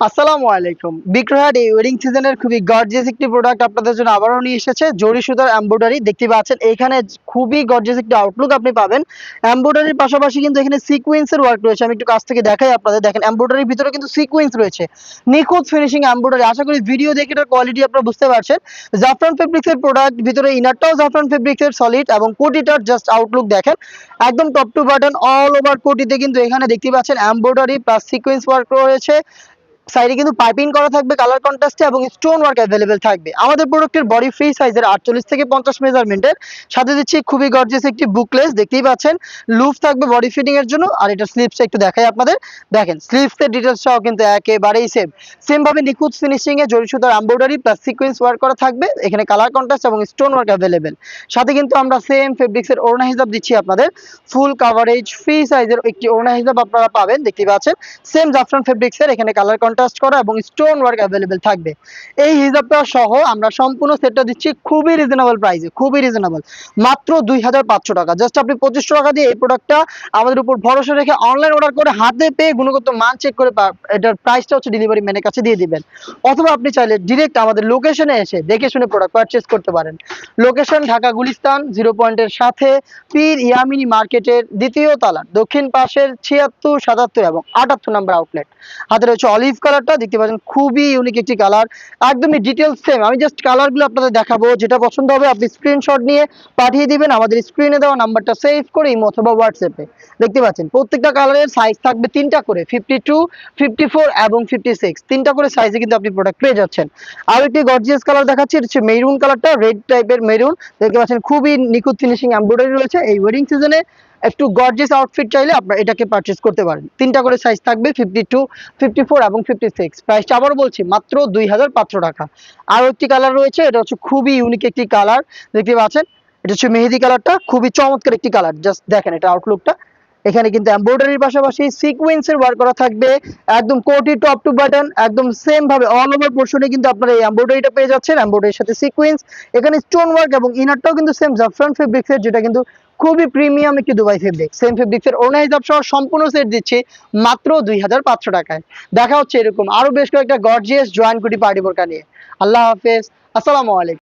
আসসালামু আলাইকুম। বিক্রয়হাট এই ওয়েডিং সিজনের খুবই গর্জিয়াস একটি প্রোডাক্ট আপনাদের জন্য আবারও নিয়ে এসেছে। জরি সুতার এমব্রয়ডারি দেখতে পাচ্ছেন। এইখানে খুবই গর্জিয়াস একটি আউটলুক আপনি পাবেন। এমব্রয়ডারির পাশাপাশি কিন্তু এখানে সিকোয়েন্সের ওয়ার্ক রয়েছে। আমি একটু কাছ থেকে দেখাই আপনাদের। দেখেন এমব্রয়ডারির ভিতরে কিন্তু সিকোয়েন্স রয়েছে। নিখুঁত ফিনিশিং এমব্রয়ডারি। আশা করি ভিডিও দেখে এটার কোয়ালিটি আপনারা বুঝতে পারছেন। জাফরান ফেব্রিক্সের প্রোডাক্ট, ভিতরে ইনারটাও জাফরান ফেব্রিক্সের সলিড এবং কোটিটার জাস্ট আউটলুক দেখেন। একদম top to bottom all over কোটিতে কিন্তু এখানে দেখতে পাচ্ছেন এমব্রয়ডারি প্লাস সিকোয়েন্স ওয়ার্ক রয়েছে। সাইডে কিন্তু পাইপিং করা থাকবে কালার কন্ট্রাস্টে এবং স্টোন ওয়ার্ক অ্যাভেলেবেল থাকবে। আমাদের প্রোডাক্টের বডি ফ্রি সাইজের 48 থেকে 50 মেজারমেন্টের সাথে দিচ্ছি খুবই গর্জিয়াস একটি বুকলেস। দেখতেই পাচ্ছেন লুপ থাকবে বডি ফিটিং এর জন্য। আর এটা স্লিভসটা একটু দেখাই আপনাদের। দেখেন স্লিভসের ডিটেইলস সহ কিন্তু একেবারেই সেম ভাবে নিখুঁত ফিনিশিং এ জরি সুতার এমব্রয়ডারি প্লাস সিকোয়েন্স ওয়ার্ক করা থাকবে। এখানে কালার কন্ট্রাস্ট এবং স্টোন ওয়ার্ক অ্যাভেলেবেল। সাথে কিন্তু আমরা সেম ফেব্রিক্সের ওড়না হিসাব দিচ্ছি আপনাদের। ফুল কাভারেজ ফ্রি সাইজের একটি ওড়না হিসাব আপনারা পাবেন। দেখতেই পাচ্ছেন সেম জাফরান ফেব্রিক্সের এখানে কালার কন্ট্রাস্ট করা এবং স্টোন ওয়ার্ক অ্যাভেলেবেল থাকবে। এই হিসাবটা সহ আমরা সম্পূর্ণ সেটটা দিচ্ছি খুবই রিজনেবল প্রাইসে, খুবই রিজনেবল, মাত্র 2500 টাকা। জাস্ট আপনি 2500 টাকা দিয়ে এই প্রোডাক্টটা আমাদের উপর ভরসা রেখে অনলাইন অর্ডার করে হাতে পেয়ে গুণগত মান চেক করে এটার প্রাইসটা হচ্ছে ডেলিভারি ম্যানের কাছে দিয়ে দিবেন। অথবা আপনি চাইলে ডিরেক্ট আমাদের লোকেশনে এসে দেখে শুনে প্রোডাক্ট পারচেজ করতে পারেন। লোকেশন ঢাকা গুলিস্তান 0 পয়েন্টের সাথে পীর ইয়ামিনী মার্কেটের দ্বিতীয় তলার দক্ষিণ পাশের 76, 77 এবং 78 নম্বর আউটলেট। হাতে রয়েছে অলিভ কালারটা, দেখতে পাচ্ছেন খুবই ইউনিক একটি কালার। একদমই ডিটেলস সেম। আমি জাস্ট কালারগুলো আপনাদের দেখাবো, যেটা পছন্দ হবে আপনি স্ক্রিনশট নিয়ে পাঠিয়ে দিবেন আমাদের স্ক্রিনে দেওয়া নাম্বারটা সেভ করে ইমো অথবা হোয়াটসঅ্যাপে। দেখতে পাচ্ছেন প্রত্যেকটা কালারের সাইজ থাকবে তিনটা করে, 52, 54 এবং 56। তিনটা করে সাইজে কিন্তু আপনি প্রোডাক্ট পেয়ে যাচ্ছেন। আর একটি গর্জিয়াস কালার দেখাচ্ছি, এটা হচ্ছে মেরুন কালারটা, রেড টাইপের মেরুন। দেখতে পাচ্ছেন খুবই নিখুঁত ফিনিশিং এমব্রয়ডারি রয়েছে। এই ওয়েডিং সিজনে একটু গর্জিয়াস আউটফিট চাইলে আপনারা এটাকে পারচেজ করতে পারেন। তিনটা করে সাইজ থাকবে, 52, 54 এবং 56। প্রাইসটা আবারও বলছি মাত্র 2500 টাকা। আর একটি কালার রয়েছে, এটা হচ্ছে খুবই ইউনিক একটি কালার। দেখতে পাচ্ছেন এটা হচ্ছে মেহেদি কালারটা, খুবই চমৎকার একটি কালার। জাস্ট দেখেন এটা আউটলুকটা। এখানে কিন্তু এমব্রয়ডারির পাশাপাশি সিকোয়েন্সের ওয়ার্ক করা থাকবে। একদম কোটি টপ টু বাটন একদম সেম ভাবে অল ওভার পোর্শনে কিন্তু আপনারা এই এমব্রয়ডারিটা পেয়ে যাচ্ছেন। এমব্রয়ডারির সাথে সিকোয়েন্স, এখানে স্টোন ওয়ার্ক এবং ইনারটাও কিন্তু সেম জাফরান ফেব্রিক্সের, যেটা কিন্তু খুবই প্রিমিয়াম একটি দুবাই ফেব্রিক। সেম ফেব্রিক্সের ওড়না হিসাব সহ সম্পূর্ণ সেট দিচ্ছি মাত্র 2500 টাকায়। দেখা হচ্ছে এরকম আরো বেশ কয়েকটা গর্জিয়াস জয়েন্ট কুটি পার্টি বোরকা নিয়ে। আল্লাহ হাফেজ, আসসালামু আলাইকুম।